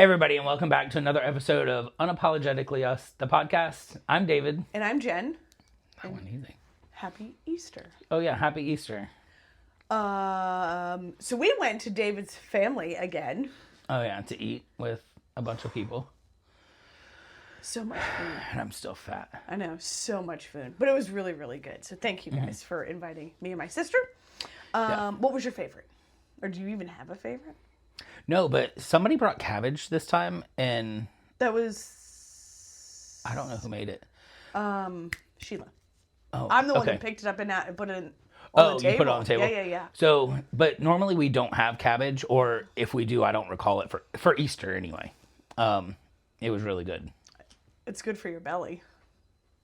Hey everybody, and welcome back to another episode of Unapologetically Us The Podcast. I'm David. And I'm Jen. That one easy. Happy Easter. Oh yeah, happy Easter. So we went to David's family again. Oh yeah, to eat with a bunch of people. So much food. And I'm still fat. I know, so much food. But it was really, really good. So thank you guys for inviting me and my sister. What was your favorite? Or do you even have a favorite? No, but somebody brought cabbage this time, and That was... I don't know who made it. Sheila. Oh, I'm the one okay. that picked it up and put it on Oh, the table. you put it on the table? Yeah. So, but normally we don't have cabbage, or if we do, I don't recall it for Easter anyway. It was really good. It's good for your belly.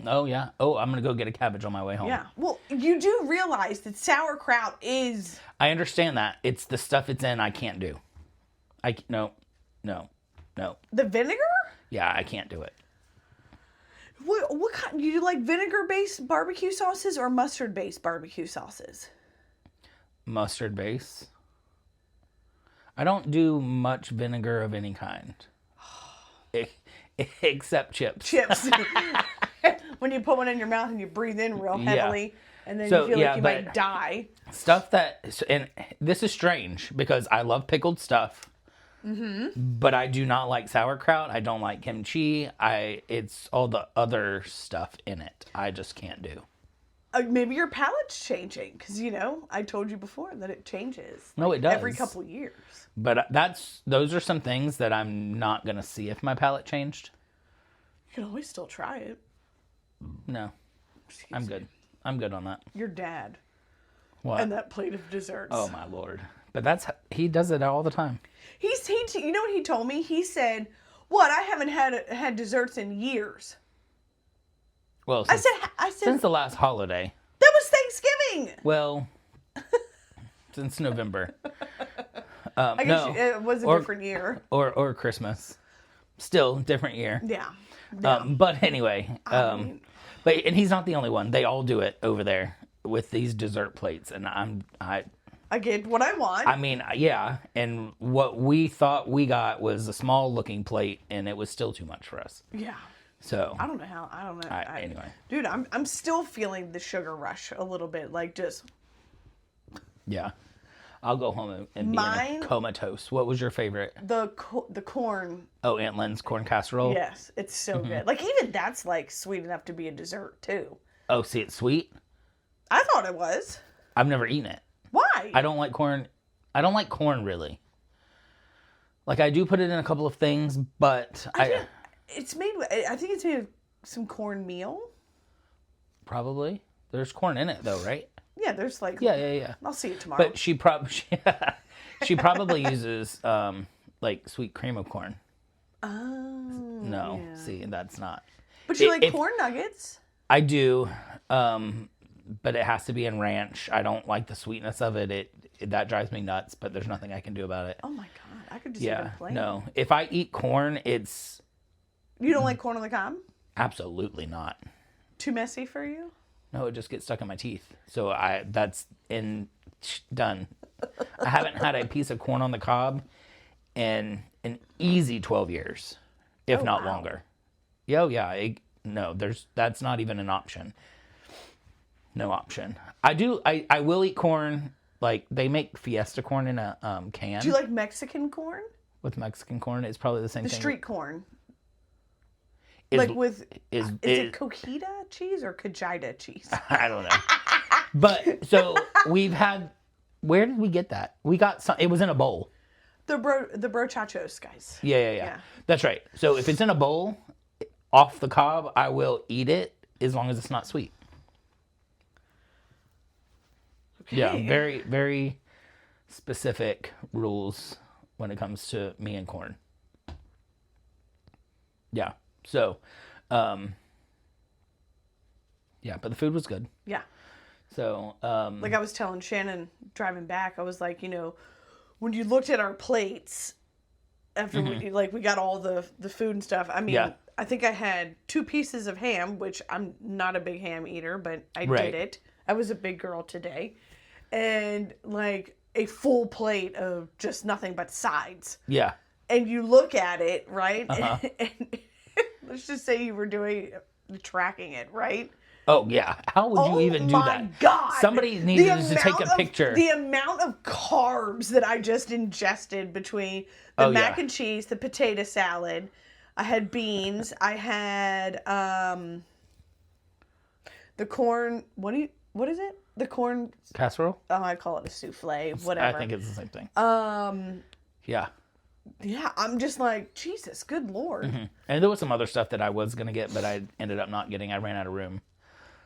Oh yeah. Oh, I'm gonna go get a cabbage on my way home. Yeah. Well, you do realize that sauerkraut is... I understand that. It's the stuff it's in I can't do. No. The vinegar? Yeah, I can't do it. What kind? You like vinegar-based barbecue sauces or mustard-based barbecue sauces? Mustard base. I don't do much vinegar of any kind. Except chips. Chips. When you put one in your mouth and you breathe in real heavily, and then you feel like you might die. Stuff that, and this is strange because I love pickled stuff. But I do not like sauerkraut. I don't like kimchi. It's all the other stuff in it. I just can't do. Maybe your palate's changing because I told you before that it changes. No, it does every couple years. But those are some things that I'm not gonna see if my palate changed. You can always still try it. No, I'm good. I'm good on that. Your dad. What? And that plate of desserts. Oh my Lord! But he does it all the time. You know what he told me? He said, "What? I haven't had desserts in years." Well, I said since the last holiday. That was Thanksgiving. Well, since November. I guess it was a different year. Or Christmas. Still different year. Yeah. But anyway, and he's not the only one. They all do it over there with these dessert plates, and I get what I want. I mean, yeah, and what we thought we got was a small looking plate, and it was still too much for us. Yeah. So I don't know. Anyway, dude, I'm still feeling the sugar rush a little bit, like just. Yeah, I'll go home and be in a comatose. What was your favorite? The corn. Oh, Aunt Lynn's corn casserole. Yes, it's so good. Like even that's like sweet enough to be a dessert too. Oh, see, it's sweet. I thought it was. I've never eaten it. Why? I don't like corn. I don't like corn really. Like I do put it in a couple of things, but it's made. I think it's made of some cornmeal. Probably. There's corn in it though, right? Yeah, there's like. Yeah. I'll see it tomorrow. But she probably uses like sweet cream of corn. Oh. No, yeah. see, that's not. But you like corn nuggets? I do, but it has to be in ranch. I don't like the sweetness of it. That drives me nuts. But there's nothing I can do about it. Oh my god, I could just eat it plain. No. If I eat corn, it's. You don't like corn on the cob? Absolutely not. Too messy for you? No, it just gets stuck in my teeth. So that's done. I haven't had a piece of corn on the cob in an easy 12 years, if not longer. Yeah. That's not even an option. No option. I will eat corn. Like they make Fiesta corn in a can. Do you like Mexican corn? With Mexican corn, it's probably the same thing. The street corn. Is it cojita cheese or cojita cheese? I don't know. But so we've had. Where did we get that? We got some. It was in a bowl. The brochachos, guys. Yeah. That's right. So if it's in a bowl, off the cob, I will eat it as long as it's not sweet. Okay. Yeah, very, very specific rules when it comes to me and corn. Yeah. So, but the food was good. Yeah. So, like I was telling Shannon driving back, I was like, when you looked at our plates after we got all the food and stuff, I mean, I think I had 2 pieces of ham, which I'm not a big ham eater, but I did it. I was a big girl today. And like a full plate of just nothing but sides. Yeah. and you look at it, right? Uh-huh. And let's just say you were tracking it, right? Oh, yeah. How would you even do that? Oh, my God. Somebody needed to take a picture. The amount of carbs that I just ingested between the mac and cheese, the potato salad. I had beans. I had the corn. What is it? The corn casserole? Oh, I call it a souffle. Whatever. I think it's the same thing. Yeah. Yeah, I'm just like, Jesus, good Lord. Mm-hmm. And there was some other stuff that I was going to get, but I ended up not getting. I ran out of room.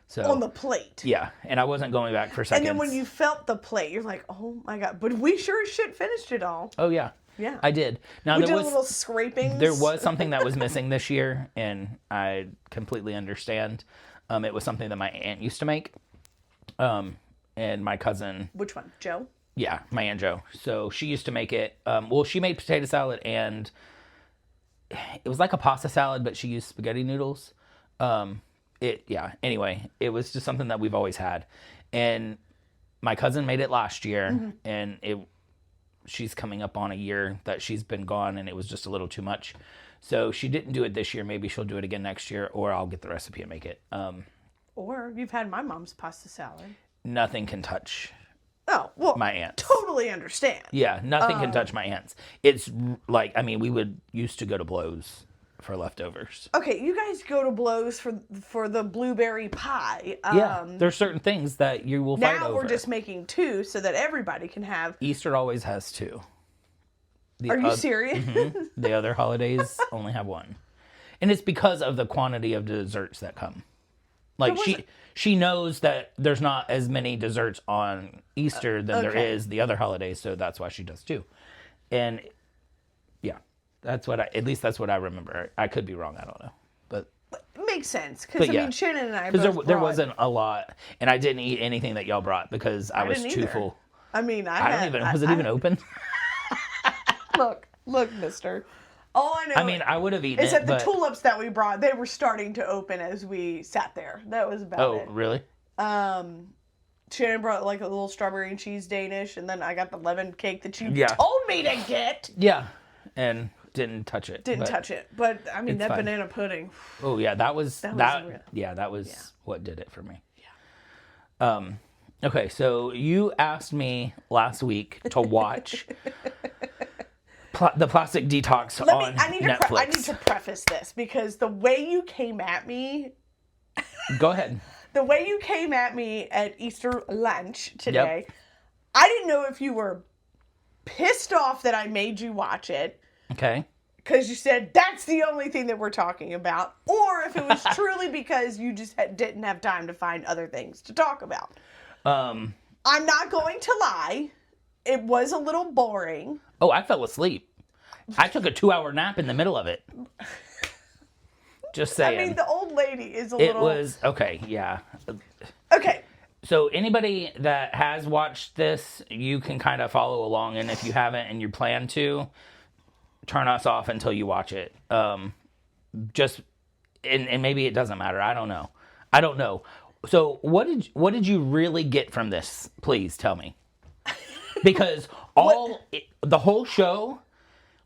So on the plate. Yeah, and I wasn't going back for seconds. And then when you felt the plate, you're like, oh my God. But we sure as shit finished it all. Oh, yeah. Yeah. I did. Now, we did a little scrapings. There was something that was missing this year, and I completely understand. It was something that my aunt used to make. And my cousin... Which one? Joe? Yeah, my Aunt Jo. So she used to make it. Well, she made potato salad, and it was like a pasta salad, but she used spaghetti noodles. Anyway, it was just something that we've always had. And my cousin made it last year, and she's coming up on a year that she's been gone, and it was just a little too much. So she didn't do it this year. Maybe she'll do it again next year, or I'll get the recipe and make it. Or you've had my mom's pasta salad. Nothing can touch my aunt's. Totally understand. Yeah, nothing can touch my aunt's. It's like, I mean, we used to go to Blows for leftovers. Okay, you guys go to Blows for the blueberry pie. There's certain things that you will fight over. Now we're just making 2 so that everybody can have. Easter always has 2. Are you serious? The other holidays only have 1. And it's because of the quantity of desserts that come. Like she knows that there's not as many desserts on Easter than there is the other holidays, so that's why she does 2. And yeah, that's what I remember. I could be wrong, I don't know. But makes sense, because I mean, Shannon and I both there wasn't a lot, and I didn't eat anything that y'all brought because I was too full. I mean, was it even open? Look, mister. All I know. I mean, I would have eaten is that the tulips that we brought, they were starting to open as we sat there. That was about it. Oh, really? Shannon brought like a little strawberry and cheese Danish, and then I got the lemon cake that you told me to get. Yeah, and didn't touch it. But I mean, that banana pudding. Oh yeah, that was what did it for me. Yeah. Okay, so you asked me last week to watch the Plastic Detox on Netflix. I need to preface this because the way you came at me. Go ahead. The way you came at me at Easter lunch today, I didn't know if you were pissed off that I made you watch it. Okay. Because you said that's the only thing that we're talking about, or if it was truly because you just didn't have time to find other things to talk about. I'm not going to lie. It was a little boring. Oh, I fell asleep. I took a 2-hour nap in the middle of it. Just saying. I mean, the old lady is a little... It was... Okay, yeah. Okay. So anybody that has watched this, you can kind of follow along. And if you haven't and you plan to, turn us off until you watch it. And maybe it doesn't matter. I don't know. So what did you really get from this? Please tell me. Because the whole show,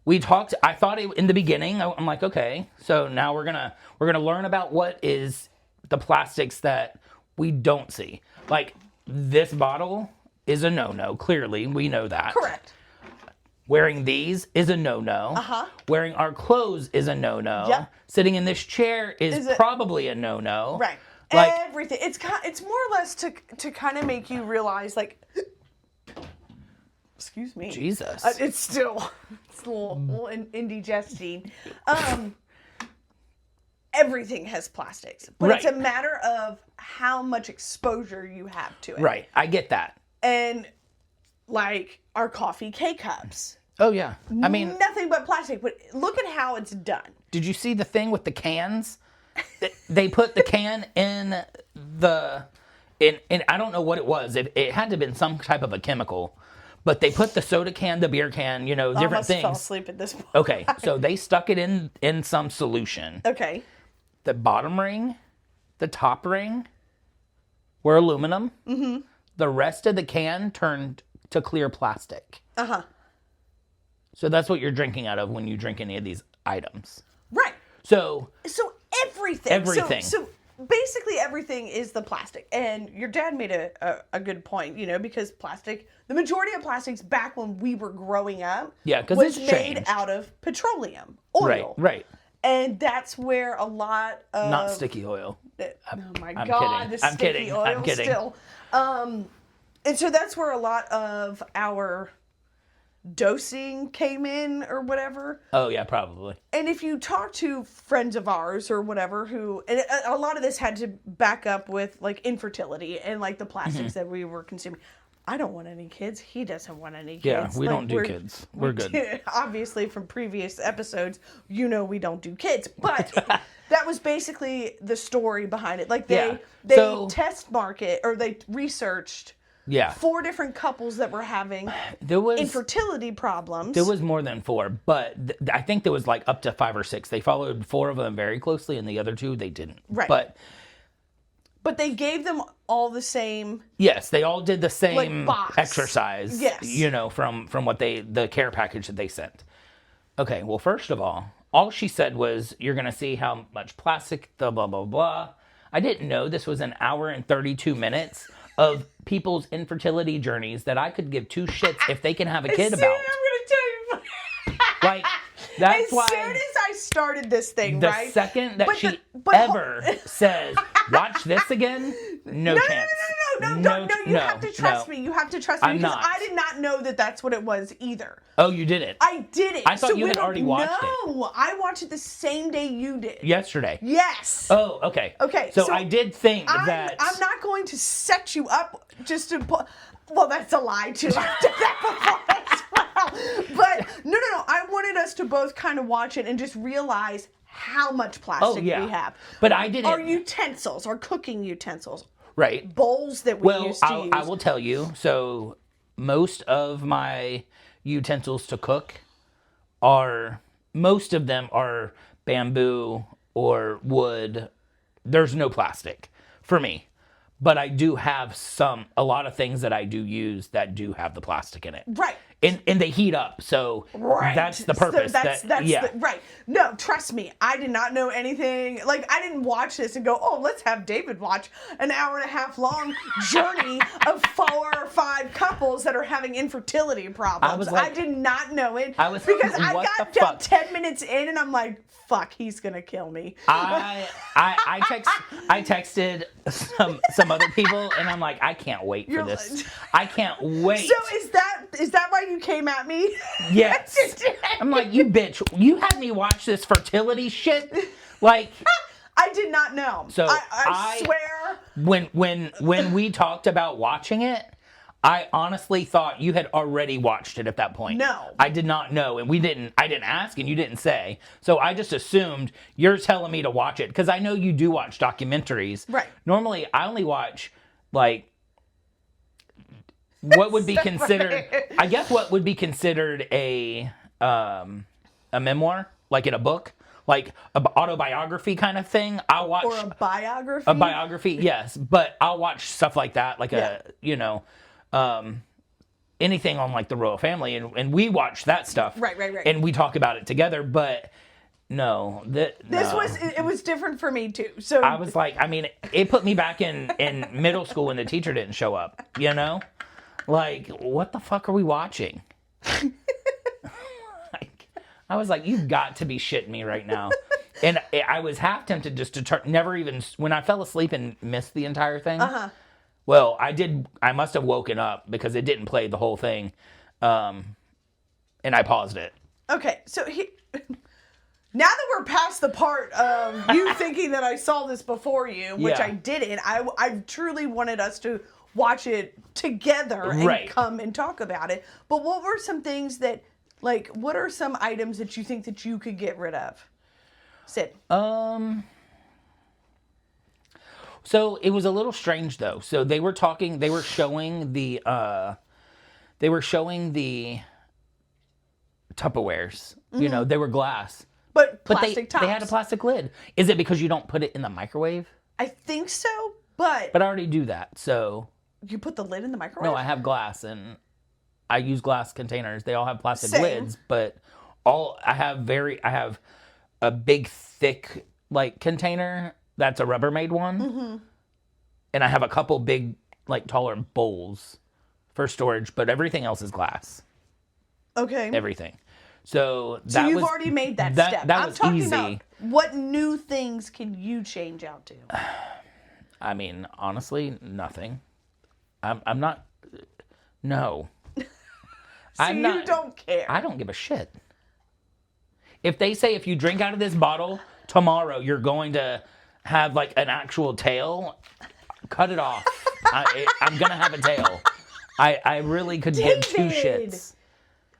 we talked. I thought in the beginning, I'm like, okay, so now we're gonna learn about what is the plastics that we don't see. Like this bottle is a no-no. Clearly, we know that. Correct. Wearing these is a no-no. Uh-huh. Wearing our clothes is a no-no. Yep. Sitting in this chair is probably a no-no. Right. Like, everything. It's more or less to kind of make you realize, like, excuse me. Jesus. It's a little indigesting. Everything has plastics, but it's a matter of how much exposure you have to it. Right. I get that. And like our coffee K-cups. Oh yeah. I mean, nothing but plastic, but look at how it's done. Did you see the thing with the cans? They put the can in I don't know what it was. It had to have been some type of a chemical, but they put the soda can, the beer can, different things. I fell asleep at this point. Okay, so they stuck it in some solution. Okay. The bottom ring, the top ring were aluminum. Mm-hmm. The rest of the can turned to clear plastic. Uh-huh. So that's what you're drinking out of when you drink any of these items. Right. So everything. Everything. So basically everything is the plastic. And your dad made a good point, because plastic, the majority of plastics back when we were growing up was made changed. out of petroleum oil. Right. And that's where a lot of... Not sticky oil. Oh my I'm God, kidding. the I'm sticky kidding. oil I'm kidding. still. And so that's where a lot of our dosing came in or whatever. Oh, yeah, probably. And if you talk to friends of ours or whatever and a lot of this had to back up with like infertility and like the plastics that we were consuming. I don't want any kids. He doesn't want any kids. Yeah, we don't do kids. We're good. Obviously, from previous episodes, we don't do kids. But that was basically the story behind it. Like they test market or they researched 4 different couples that were having infertility problems. There was more than 4, but I think there was like up to 5 or 6. They followed 4 of them very closely, and the other 2 they didn't. Right. But they gave them all the same. Yes, they all did the same box. Exercise. Yes. From what the care package that they sent. Okay, well, first of all she said was, you're going to see how much plastic, the blah, blah, blah. I didn't know this was an hour and 32 minutes of people's infertility journeys that I could give 2 shits if they can have a kid about. I'm going to tell you. Like, that's why. As soon as I started this thing, the right? second that she ever says, watch this again, no chance. No, you have to trust me. You have to trust me I'm because not. I did not know that that's what it was either. Oh, you didn't? I didn't. I thought you had already watched it. No, I watched it the same day you did. Yesterday. Yes. Oh, okay. Okay. So I did think that... I'm not going to set you up just to... Well, that's a lie, too. I did that before as well. But, no. I wanted us to both kind of watch it and just realize how much plastic we have. But I didn't... Our utensils, our cooking utensils. Right. Bowls that we used to use. I will tell you. So most of my utensils to cook most of them are bamboo or wood. There's no plastic for me. But I do have a lot of things that I do use that do have the plastic in it. Right. And they heat up, so that's the purpose. So right. No, trust me, I did not know anything. Like, I didn't watch this and go, oh, let's have David watch an hour and a half long journey of 4 or 5 couples that are having infertility problems. I did not know it because I got down 10 minutes in and I'm like, fuck, he's gonna kill me. I texted some other people and I'm like, I can't wait for this. I can't wait. So is that why you came at me? Yes. I'm like, you bitch, you had me watch this fertility shit? Like, I did not know. So I swear. When we talked about watching it, I honestly thought you had already watched it at that point. No. I did not know, and I didn't ask, and you didn't say. So I just assumed you're telling me to watch it, because I know you do watch documentaries. Right. Normally, I only watch, like, what would be considered, I guess what would be considered a memoir, like in a book. Like an autobiography kind of thing. I'll watch. Or a biography? A biography, yes. But I'll watch stuff like that, like anything on like the royal family, and we watch that stuff. Right. And we talk about it together, but no. It was different for me too. So I was like, I mean, it put me back in middle school when the teacher didn't show up, Like, what the fuck are we watching? I was like, you've got to be shitting me right now. And I was half tempted just to never even, when I fell asleep and missed the entire thing. Uh-huh. Well, I must have woken up because it didn't play the whole thing. And I paused it. Okay, so now that we're past the part of you thinking that I saw this before you, which I didn't, I truly wanted us to watch it together and come and talk about it. But what were some things that, like, what are some items that you think that you could get rid of? Sid. So it was a little strange though. So they were showing the Tupperwares. Mm-hmm. They were glass. But plastic tops. They had a plastic lid. Is it because you don't put it in the microwave? I think so, but I already do that, so. You put the lid in the microwave? No, I have glass and. I use glass containers. They all have plastic Same. lids, but I have a big, thick, like, container that's a Rubbermaid one. Mm-hmm. And I have a couple big, like, taller bowls for storage, but everything else is glass. Okay. Everything. So you've already made that step. That I'm was talking easy. about what new things can you change out to? I mean, honestly, nothing. I'm not. No. So you don't care. I don't give a shit. If they say if you drink out of this bottle tomorrow, you're going to have like an actual tail, cut it off. I'm gonna have a tail. I really could give two shits.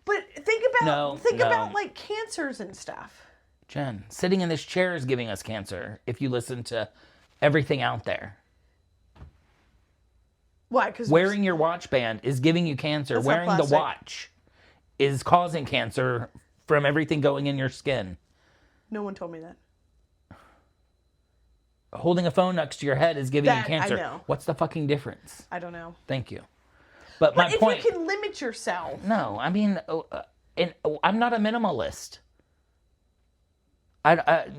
But think about like cancers and stuff. Jen, sitting in this chair is giving us cancer if you listen to everything out there. Why? Because wearing your watch band is giving you cancer. Wearing the watch is causing cancer from everything going in your skin. No one told me that. Holding a phone next to your head is giving you cancer. I know. What's the fucking difference? I don't know. Thank you. But my point... if you can limit yourself... No, I mean, I'm not a minimalist.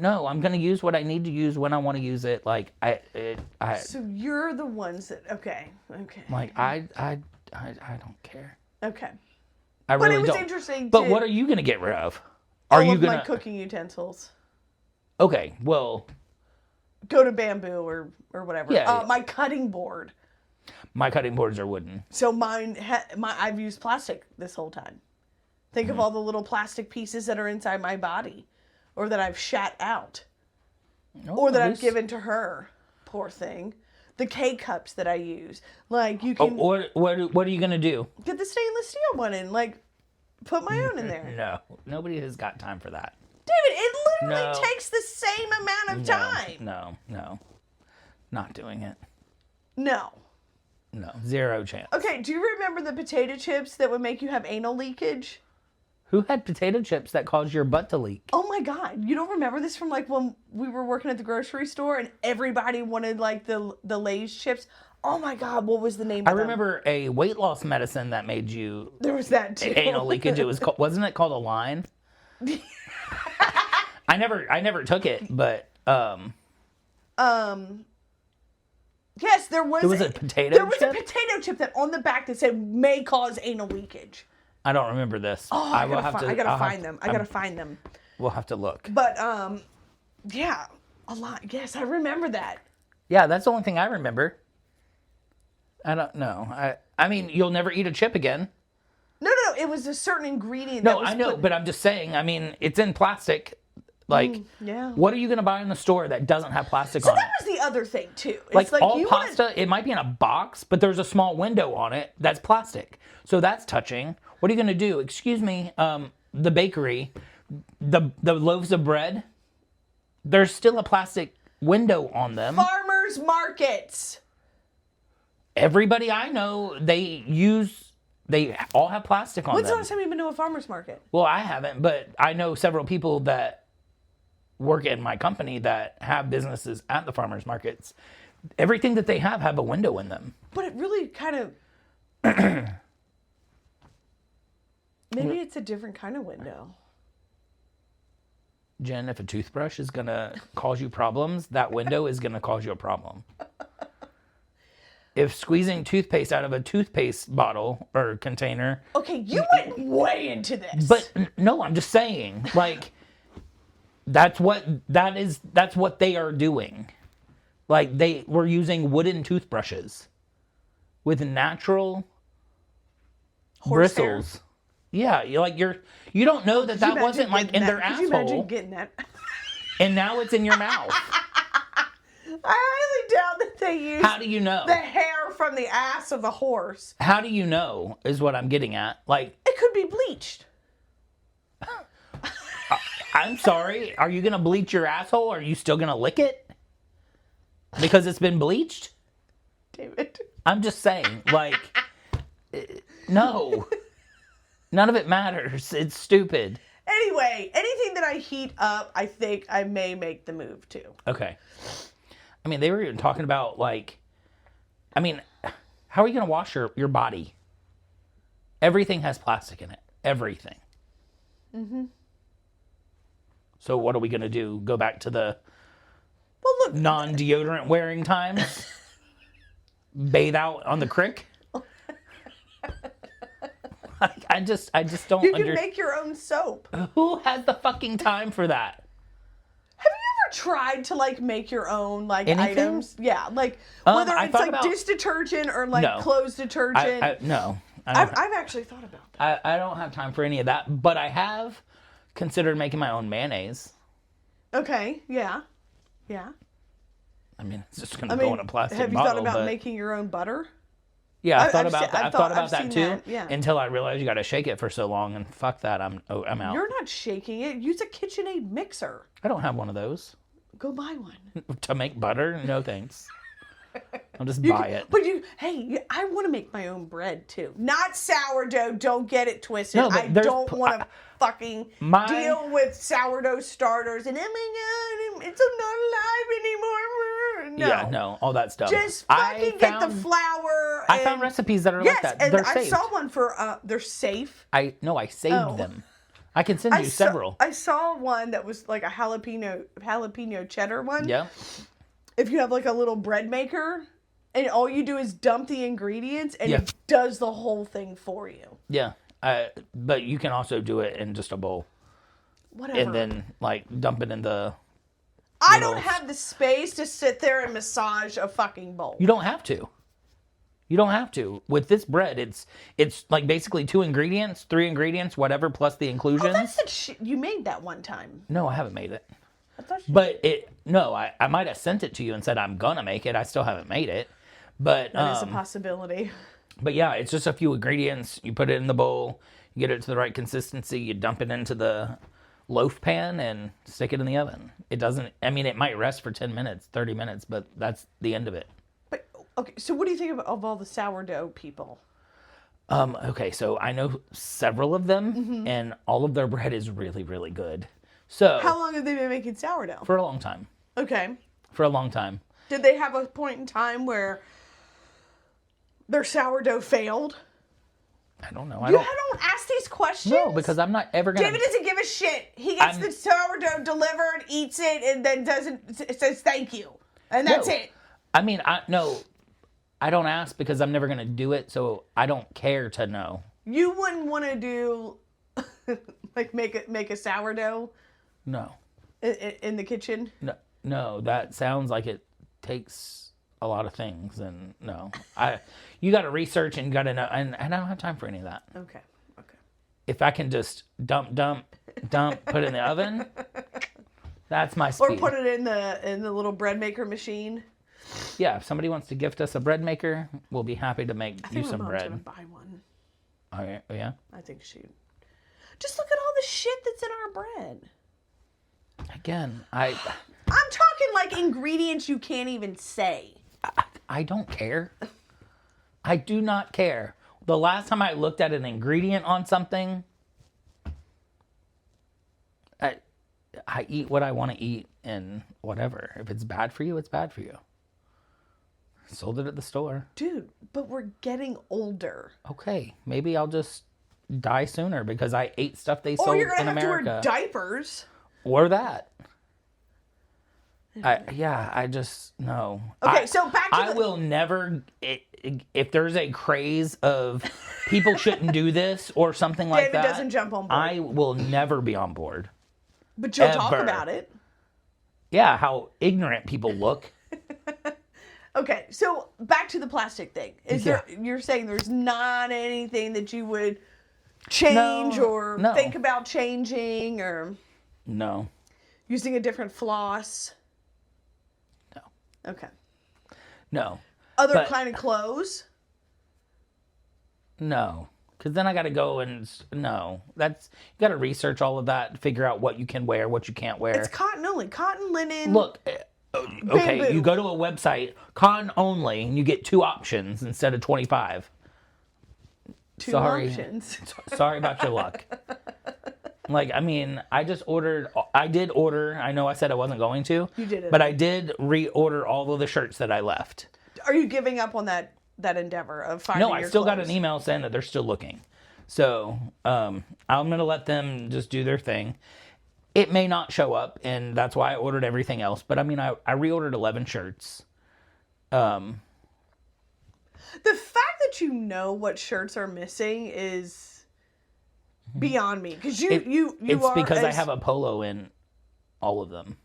No, I'm going to use what I need to use when I want to use it. Like, So you're the ones that... Okay. Like, I don't care. Okay. I really don't. But it was interesting, But what are you going to get rid of? All of my cooking utensils. Okay, well... Go to bamboo or whatever. Yeah. My cutting board. My cutting boards are wooden. So I've used plastic this whole time. Think of all the little plastic pieces that are inside my body. Or that I've shat out. Or that I've given to her. Poor thing. The K-cups that I use. Like, you can... What are you going to do? Get the stainless steel one in. Like, put my own in there. No. Nobody has got time for that. David, it literally takes the same amount of time. No. Not doing it. No. No. Zero chance. Okay, do you remember the potato chips that would make you have anal leakage? Who had potato chips that caused your butt to leak? Oh my God. You don't remember this from like when we were working at the grocery store and everybody wanted like the Lay's chips? Oh my God, what was the name of them? I remember a weight loss medicine that made you... There was that too. Anal leakage. It was wasn't it called Align? I never took it, but... Yes, there was... It was a potato chip? There was a potato chip that on the back that said may cause anal leakage. I don't remember this. Oh, I gotta find them. I gotta find them. We'll have to look. But, yeah, a lot. Yes, I remember that. Yeah, that's the only thing I remember. I don't know. I mean, you'll never eat a chip again. No. It was a certain ingredient. No, I know, but I'm just saying. I mean, it's in plastic. Like, yeah. What are you going to buy in the store that doesn't have plastic on it? So that was the other thing, too. It's like all pasta, it might be in a box, but there's a small window on it that's plastic. So that's touching. What are you going to do? Excuse me, the bakery, the loaves of bread, there's still a plastic window on them. Farmers markets. Everybody I know, they all have plastic on them. When's the last time you've been to a farmer's market? Well, I haven't, but I know several people that work in my company that have businesses at the farmers markets. Everything that they have a window in them. But it really kind of... Maybe it's a different kind of window. Jen, if a toothbrush is going to cause you problems, that window is going to cause you a problem. If squeezing toothpaste out of a toothpaste bottle or container... Okay, you went way into this. But no, I'm just saying, like, that's what they are doing. Like, they were using wooden toothbrushes with natural bristles. Hair. Yeah, you don't know that wasn't like in their asshole. Could you imagine getting that? And now it's in your mouth. I highly doubt that they use. How do you know? The hair from the ass of the horse. How do you know is what I'm getting at. Like, it could be bleached. I'm sorry. Are you going to bleach your asshole or are you still going to lick it? Because it's been bleached? David. I'm just saying, like, no. None of it matters. It's stupid. Anyway, anything that I heat up, I think I may make the move to. Okay. I mean, they were even talking about, like, I mean, how are you going to wash your body? Everything has plastic in it. Everything. Mm-hmm. So what are we going to do? Go back to the non-deodorant wearing times? Bathe out on the creek? I just don't You can make your own soap. Who has the fucking time for that? Have you ever tried to like make your own like Anything? items? Yeah, like whether it's like dish detergent or like No. clothes detergent. No. I've actually thought about that. I don't have time for any of that, but I have considered making my own mayonnaise. Okay, yeah. Yeah. I mean, it's just going to go in a plastic bottle. Have you thought about making your own butter? Yeah, I've thought about that too. That, yeah. Until I realized you got to shake it for so long, and fuck that, I'm out. You're not shaking it. Use a KitchenAid mixer. I don't have one of those. Go buy one. To make butter? No thanks. I'll just buy it. But I want to make my own bread too. Not sourdough. Don't get it twisted. No, I don't want to fucking deal with sourdough starters and oh my god, it's not alive anymore. No. Yeah, no, all that stuff. Just fucking get the flour. I found recipes that are like that. And they're I saved. saw one for they're safe. I saved them. I can send you several. I saw one that was like a jalapeno cheddar one. Yeah. If you have like a little bread maker and all you do is dump the ingredients and it does the whole thing for you. Yeah. But you can also do it in just a bowl. Whatever. And then like dump it in the I don't have the space to sit there and massage a fucking bowl. You don't have to. You don't have to. With this bread, it's like basically 2 ingredients, 3 ingredients, whatever, plus the inclusions. Oh, that's the shit. You made that one time. No, I haven't made it. I thought but I might have sent it to you and said I'm gonna make it. I still haven't made it. But that is a possibility. But yeah, it's just a few ingredients. You put it in the bowl, you get it to the right consistency, you dump it into the loaf pan and stick it in the oven. It doesn't, I mean, it might rest for 10 minutes, 30 minutes, but that's the end of it. But, okay, so what do you think of all the sourdough people? Okay, so I know several of them, and all of their bread is really, really good. So how long have they been making sourdough? For a long time. Okay. For a long time. Did they have a point in time where their sourdough failed? I don't know. I don't ask these questions. No, because I'm not ever gonna. David doesn't give a shit. He gets the sourdough delivered, eats it, and then says thank you, and that's it. I mean, I don't ask because I'm never gonna do it, so I don't care to know. You wouldn't want to do like make a sourdough. No. In the kitchen. No, that sounds like it takes a lot of things, and no, you got to research and got to know, and I don't have time for any of that. Okay. If I can just dump, put it in the oven, that's my speed. Or put it in the little bread maker machine. Yeah, if somebody wants to gift us a bread maker, we'll be happy to make you some bread. I think my mom's gonna buy one. All right, yeah. I think she. Just look at all the shit that's in our bread. Again, I'm talking like ingredients you can't even say. I don't care. I do not care. The last time I looked at an ingredient on something, I eat what I want to eat and whatever. If it's bad for you, it's bad for you. Sold it at the store. Dude, but we're getting older. Okay, maybe I'll just die sooner because I ate stuff they sold in America. Or you're going to have to wear diapers. Or that. I just, no. Okay, so back to I will never, if there's a craze of people shouldn't do this or something like that. David doesn't jump on board. I will never be on board. But you'll talk about it. Yeah, how ignorant people look. Okay, so back to the plastic thing. You're saying there's not anything that you would change or think about changing or... No. Using a different floss? No. Okay. No. Other kind of clothes? No. Because then I got to go and... No. You got to research all of that, figure out what you can wear, what you can't wear. It's cotton only. Cotton, linen... Look... Okay, bamboo. You go to a website, cotton only, and you get 2 options instead of 25. Two options. Sorry about your luck. Like, I mean, I did order, I know I said I wasn't going to. You did it. But I did reorder all of the shirts that I left. Are you giving up on that endeavor of finding your No, I still clothes? got an email saying that they're still looking. So I'm going to let them just do their thing. It may not show up, and that's why I ordered everything else. But I mean, I reordered 11 shirts. The fact that you know what shirts are missing is beyond me. Because it's because I have a polo in all of them.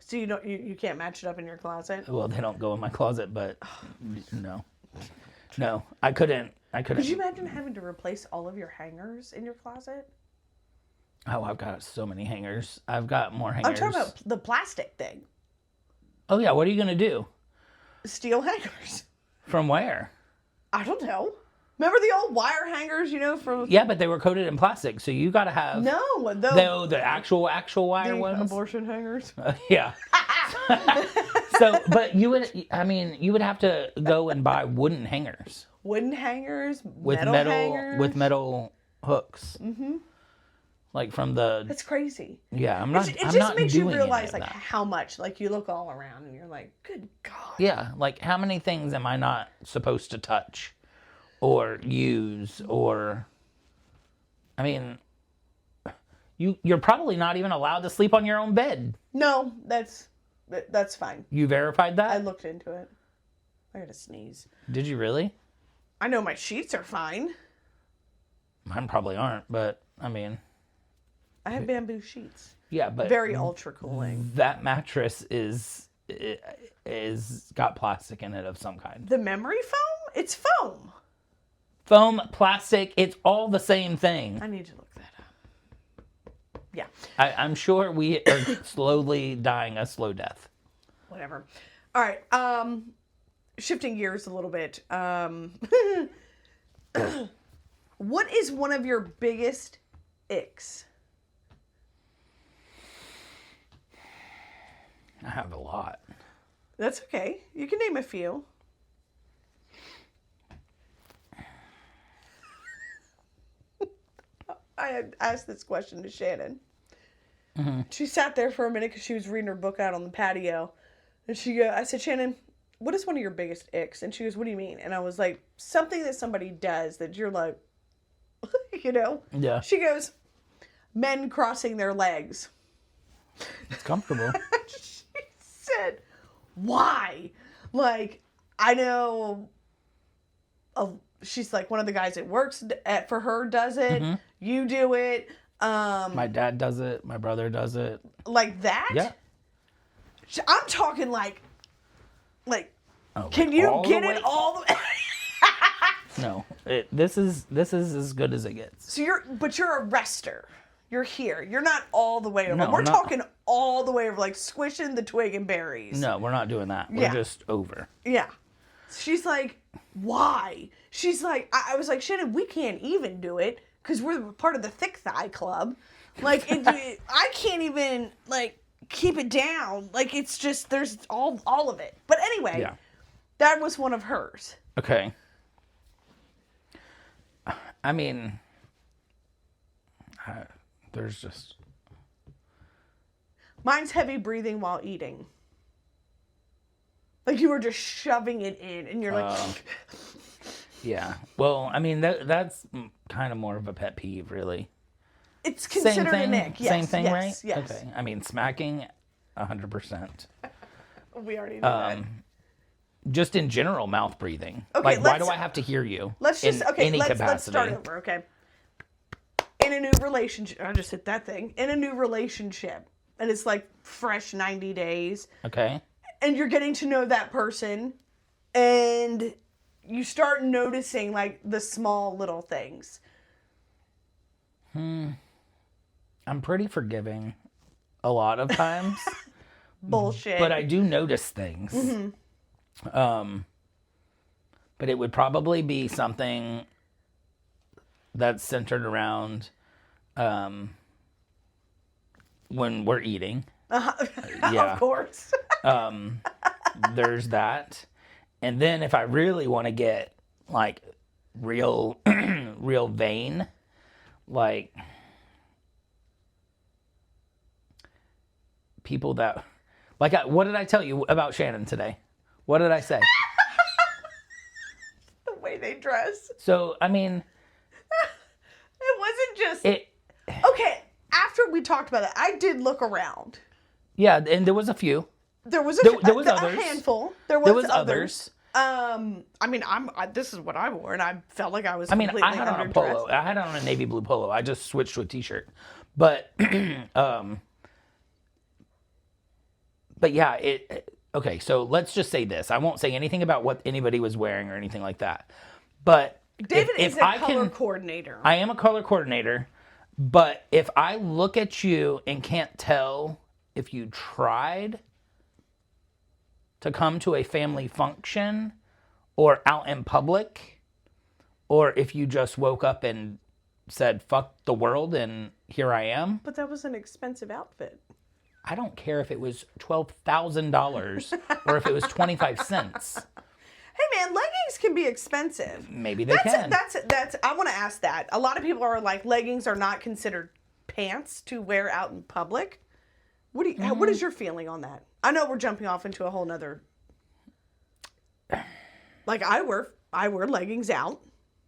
So you can't match it up in your closet? Well, they don't go in my closet, but no, I couldn't. Could you imagine having to replace all of your hangers in your closet? Oh, I've got so many hangers. I've got more hangers. I'm talking about the plastic thing. Oh yeah, what are you gonna do? Steal hangers. From where? I don't know. Remember the old wire hangers, from... Yeah, but they were coated in plastic, so you gotta have... No, the actual wire ones? Abortion hangers? Yeah. So, but you would have to go and buy wooden hangers. Wooden hangers? With metal hangers? With metal hooks. Mm-hmm. Like from the... That's crazy. Yeah, I'm not It I'm just not makes doing you realize, any of that. how much, you look all around and you're like, good God. Yeah, how many things am I not supposed to touch? Or use, or... I mean... You're probably not even allowed to sleep on your own bed. No, that's fine. You verified that? I looked into it. I gotta sneeze. Did you really? I know my sheets are fine. Mine probably aren't, but, I mean... I have bamboo sheets. Yeah, but... Very ultra cooling. That mattress is got plastic in it of some kind. The memory foam? It's foam. Foam, plastic, it's all the same thing. I need to look that up. Yeah. I'm sure we are slowly dying a slow death. Whatever. All right. Shifting gears a little bit. What is one of your biggest icks? I have a lot. That's okay. You can name a few. I had asked this question to Shannon. Mm-hmm. She sat there for a minute because she was reading her book out on the patio. And I said, Shannon, what is one of your biggest icks? And she goes, what do you mean? And I was like, something that somebody does that you're like, Yeah. She goes, men crossing their legs. It's comfortable. She said, why? I know... she's like, one of the guys that works for her does it. Mm-hmm. You do it. My dad does it. My brother does it. Like that? Yeah. I'm talking can you get it all the way? No. This is as good as it gets. So you're a rester. You're here. You're not all the way over. No, we're talking all the way over, squishing the twig and berries. No, we're not doing that. We're just over. Yeah. She's like, why? She's like, I was like, Shannon, we can't even do it because we're part of the thick thigh club. I can't even keep it down. It's just there's all of it. But anyway, that was one of hers. Okay. I mean, there's just... Mine's heavy breathing while eating. You were just shoving it in, and you're like... Yeah. Well, I mean, that's kind of more of a pet peeve, really. It's considered an ick. Yes, Same thing, yes, right? Yes. Okay. I mean, smacking, 100%. We already know that. Just in general, mouth breathing. Okay, why do I have to hear you? Let's just... Okay, let's capacity? start over, okay? In a new relationship... I just hit that thing. In a new relationship, and it's fresh 90 days. Okay. And you're getting to know that person, and you start noticing the small little things. I'm pretty forgiving a lot of times. Bullshit. But I do notice things. Mm-hmm. But it would probably be something that's centered around when we're eating. Yeah. Of course. There's that. And then if I really want to get real real vain, people that what did I tell you about Shannon today? What did I say? The way they dress. So, I mean, Okay, after we talked about it, I did look around. Yeah, and there was a few. There was others. A handful. There was others. I mean, this is what I wore, and I felt like I was. I mean, I had on a polo. underdressed. I had on a navy blue polo. I just switched to a t-shirt, but but yeah, okay. So let's just say this. I won't say anything about what anybody was wearing or anything like that. But David is a color coordinator. I am a color coordinator, but if I look at you and can't tell if you tried to come to a family function or out in public, or if you just woke up and said, fuck the world and here I am. But that was an expensive outfit. I don't care if it was $12,000 or if it was 25 cents. Hey man, leggings can be expensive. Maybe they can. That's I want to ask that. A lot of people are like, leggings are not considered pants to wear out in public. What is your feeling on that? I know we're jumping off into a whole nother. Like I wear leggings out.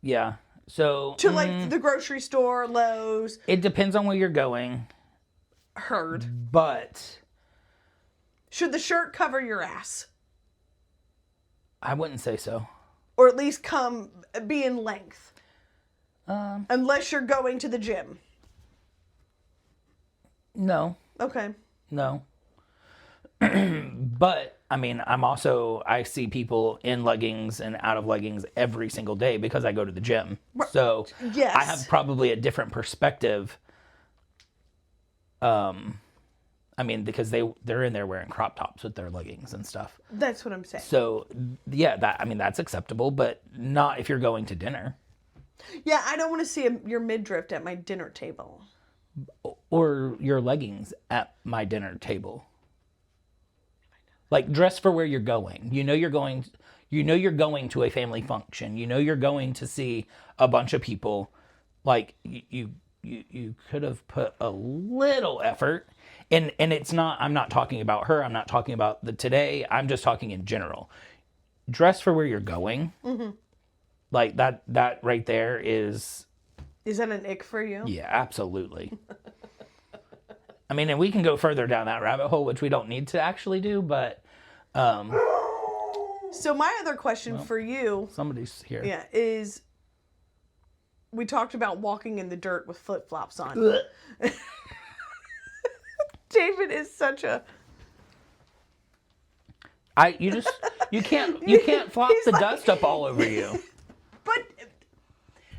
Yeah. So to like the grocery store, Lowe's. It depends on where you're going. Heard. But should the shirt cover your ass? I wouldn't say so. Or at least be in length. Unless you're going to the gym. No. Okay. No. But, I mean, I see people in leggings and out of leggings every single day because I go to the gym. So, yes. I have probably a different perspective. I mean, because they're in there wearing crop tops with their leggings and stuff. That's what I'm saying. So, yeah, that's acceptable, but not if you're going to dinner. Yeah, I don't want to see your midriff at my dinner table. Or your leggings at my dinner table. Like, dress for where you're going. You know you're going to a family function. You know you're going to see a bunch of people. Like, you could have put a little effort. And it's not, I'm not talking about her. I'm not talking about the today. I'm just talking in general. Dress for where you're going. Mm-hmm. Like, that right there is... Is that an ick for you? Yeah, absolutely. I mean, and we can go further down that rabbit hole, which we don't need to actually do, but... So my other question for you... Somebody's here. Yeah, is... We talked about walking in the dirt with flip-flops on. David is such a... You can't flop the dust up all over you. But...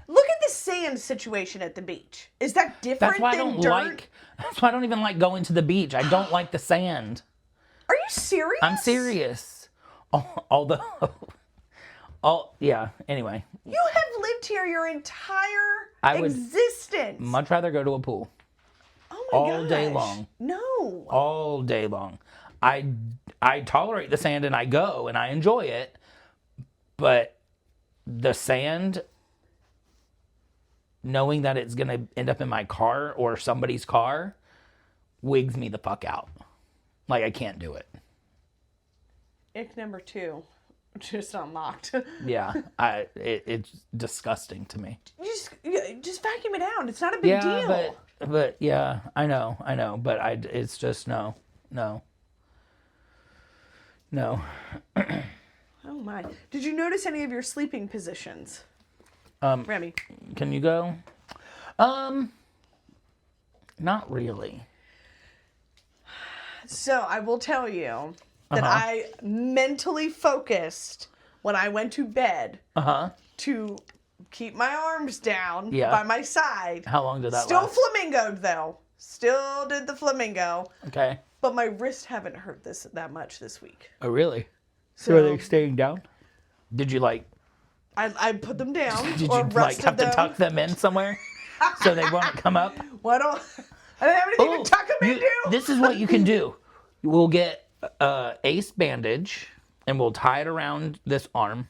Look at the sand situation at the beach. Is that different than dirt? That's why I don't even like going to the beach. I don't like the sand. Are you serious? I'm serious. Yeah, anyway. You have lived here your entire existence. Much rather go to a pool. Oh my gosh. All day long. No. All day long. I tolerate the sand and I go and I enjoy it. But the sand... knowing that it's going to end up in my car or somebody's car wigs me the fuck out. Like, I can't do it. Ick number 2, just unlocked. Yeah, it's disgusting to me. Just vacuum it out. It's not a big deal. But yeah, I know. But it's just no. Oh my. Did you notice any of your sleeping positions? Remy. Can you go? Not really. So I will tell you that I mentally focused when I went to bed to keep my arms down by my side. How long did that Still last? flamingoed though. Still did the flamingo. Okay. But my wrists haven't hurt that much this week. Oh, really? So are they staying down? Did you I put them down. Did you have to tuck them in somewhere so they won't come up? I don't have anything to tuck them into. This is what you can do. We'll get ace bandage and we'll tie it around this arm,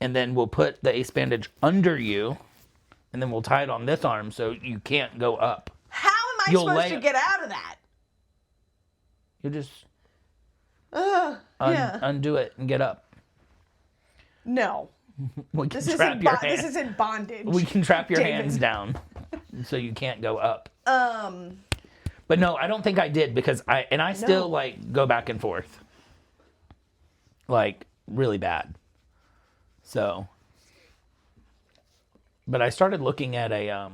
and then we'll put the ace bandage under you, and then we'll tie it on this arm so you can't go up. How am I supposed to get out of that? You just undo it and get up. No. We can trap your hands. This isn't bondage. We can trap your hands down. So you can't go up. Um, But no, I don't think I did because I still like go back and forth. Like really bad. So, but I started looking at a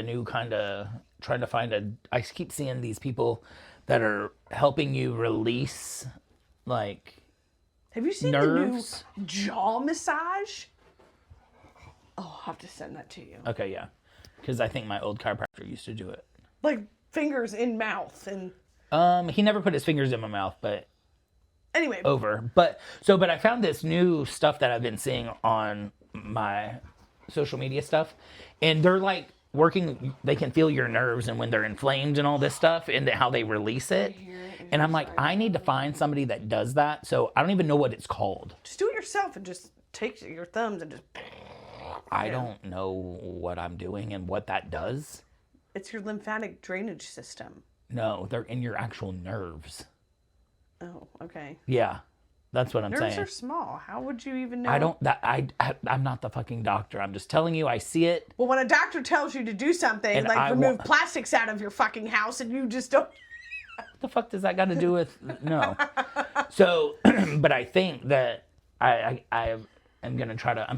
new kind of trying to find I keep seeing these people that are helping you release like have you seen nerves. the new jaw massage? Oh, I'll have to send that to you. Okay, yeah. Because I think my old chiropractor used to do it. Like fingers in mouth and... He never put his fingers in my mouth, but... Anyway. Over. But I found this new stuff that I've been seeing on my social media stuff. And they're like working, they can feel your nerves and when they're inflamed and all this stuff and how they release it. And I'm like, I need to find somebody that does that. So I don't even know what it's called. Just do it yourself and just take your thumbs and just... I don't know what I'm doing and what that does. It's your lymphatic drainage system. No, they're in your actual nerves. Oh, okay. Yeah, that's what I'm saying. Nerves are small. How would you even know? I'm not the fucking doctor. I'm just telling you, I see it. Well, when a doctor tells you to do something, And like remove plastics out of your fucking house, and you just don't... What the fuck does that got to do with... No. So, but I think that I'm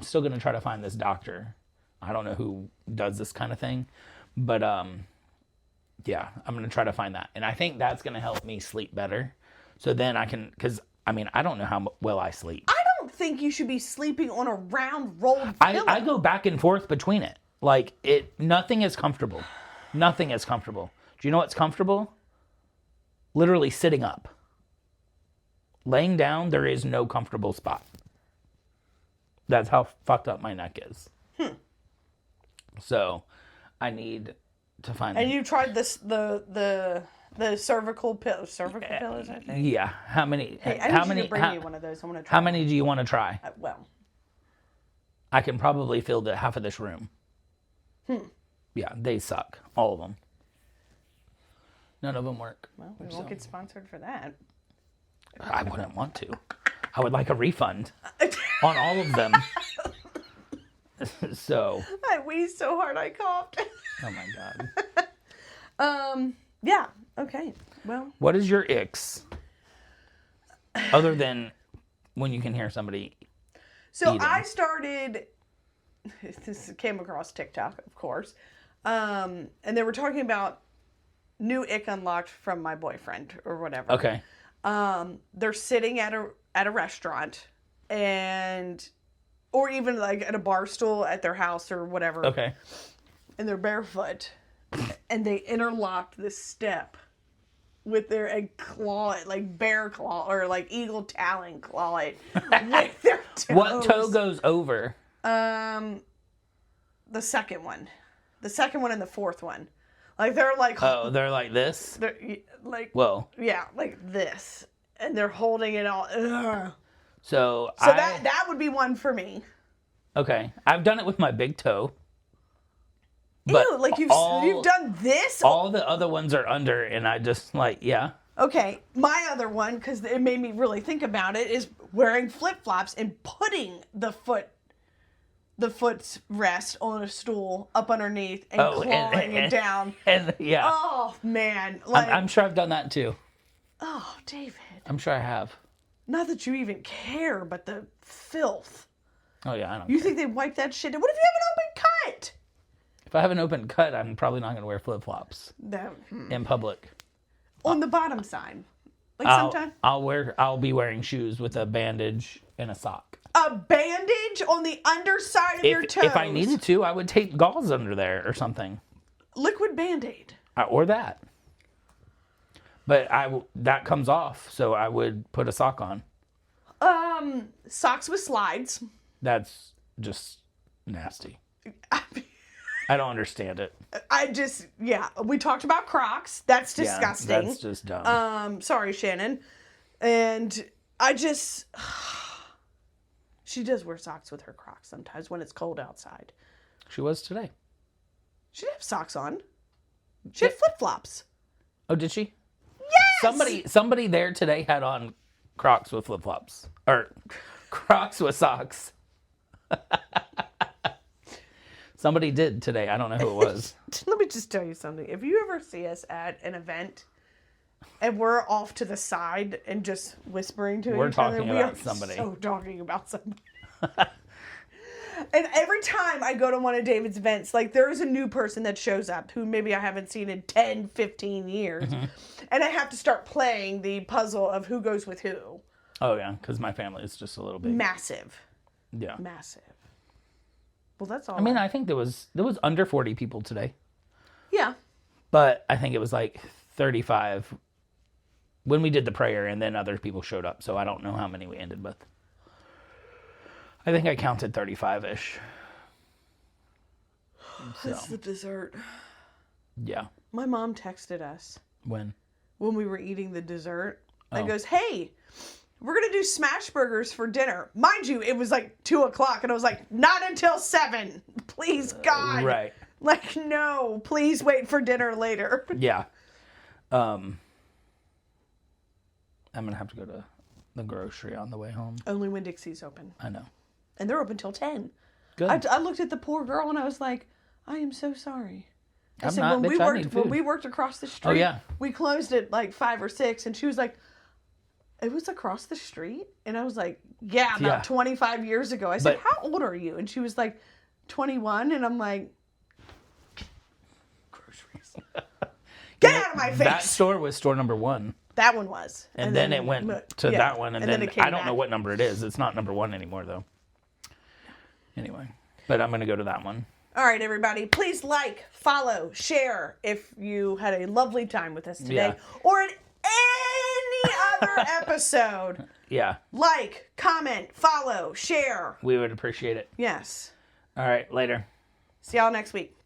still going to try to find this doctor. I don't know who does this kind of thing, but yeah, I'm going to try to find that. And I think that's going to help me sleep better. So then I can, because I mean, I don't know how well I sleep. I don't think you should be sleeping on a round rolled pillow. I go back and forth between it. Like nothing is comfortable. Nothing is comfortable. Do you know what's comfortable? Literally sitting up. Laying down, there is no comfortable spot. That's how fucked up my neck is. So, I need to find... And you tried this the cervical pillows, I think? Yeah. How many... Hey, I need you to bring me one of those. I want to try. How many do you want to try? Well. I can probably fill half of this room. Yeah, they suck. All of them. None of them work. Well, we won't get sponsored for that. I wouldn't want to. I would like a refund on all of them. So. I wheezed so hard I coughed. Oh my God. Yeah. Okay. Well. What is your icks? Other than when you can hear somebody So eating. I started, this came across TikTok, of course. And they were talking about new ick unlocked from my boyfriend or whatever. Okay. They're sitting at a restaurant or even like at a bar stool at their house or whatever. Okay. And they're barefoot. And they interlocked this step with their claw, like bear claw or like eagle talon claw it with their toes. What toe goes over? The second one. The second one and the fourth one. Like they're like... Oh, they're like this? They're like... Whoa. Yeah, like this. And they're holding it all... Ugh. So that would be one for me. Okay. I've done it with my big toe. But ew, like you've done this? All the other ones are under, and I just like, yeah. Okay, my other one, because it made me really think about it, is wearing flip-flops and putting the foot's rest on a stool up underneath and clawing it down. And yeah. Oh, man. Like, I'm sure I've done that too. Oh, David. I'm sure I have. Not that you even care, but the filth. Oh, yeah, I don't You care. think they wipe that shit down? What if you have an open cut? If I have an open cut, I'm probably not going to wear flip-flops in public. On the bottom side. Like sometimes. I'll be wearing shoes with a bandage and a sock. A bandage on the underside of your toes? If I needed to, I would tape gauze under there or something. Liquid Band-Aid. Or that. But that comes off, so I would put a sock on. Socks with slides. That's just nasty. I don't understand it. We talked about Crocs. That's disgusting. Yeah, that's just dumb. Sorry, Shannon. And she does wear socks with her Crocs sometimes when it's cold outside. She was today. She didn't have socks on. She had flip-flops. Oh, did she? Yes! Somebody there today had on Crocs with flip-flops. Or Crocs with socks. Somebody did today. I don't know who it was. Let me just tell you something. If you ever see us at an event and we're off to the side and just whispering to each other, we are somebody. so talking about somebody. And every time I go to one of David's events, like there is a new person that shows up who maybe I haven't seen in 10, 15 years. Mm-hmm. And I have to start playing the puzzle of who goes with who. Oh, yeah, because my family is just a little bit... Massive. Yeah. Massive. Well, that's all. I mean, I think there was under 40 people today. Yeah. But I think it was like 35 when we did the prayer, and then other people showed up. So I don't know how many we ended with. I think I counted 35-ish. That's the dessert. Yeah. My mom texted us. When we were eating the dessert. And goes, hey, we're going to do smash burgers for dinner. Mind you, it was like 2:00, and I was like, not until 7. Please, God. Right. Like, no, please wait for dinner later. Yeah. I'm going to have to go to the grocery on the way home. Only when Dixie's open. I know. And they're open till 10. Good. I looked at the poor girl and I was like, I am so sorry. I said, when we worked across the street, we closed at like 5 or 6, and she was like, it was across the street? And I was like, yeah, about 25 years ago. I said, how old are you? And she was like, 21. And I'm like, groceries. Get out of my face. That store was store number 1. That one was. And then it went to that one. And then I don't know what number it is. It's not number 1 anymore, though. Anyway, but I'm going to go to that one. All right, everybody. Please like, follow, share if you had a lovely time with us today. Yeah. Or at any other episode. Yeah. Like, comment, follow, share. We would appreciate it. Yes. All right, later. See y'all next week.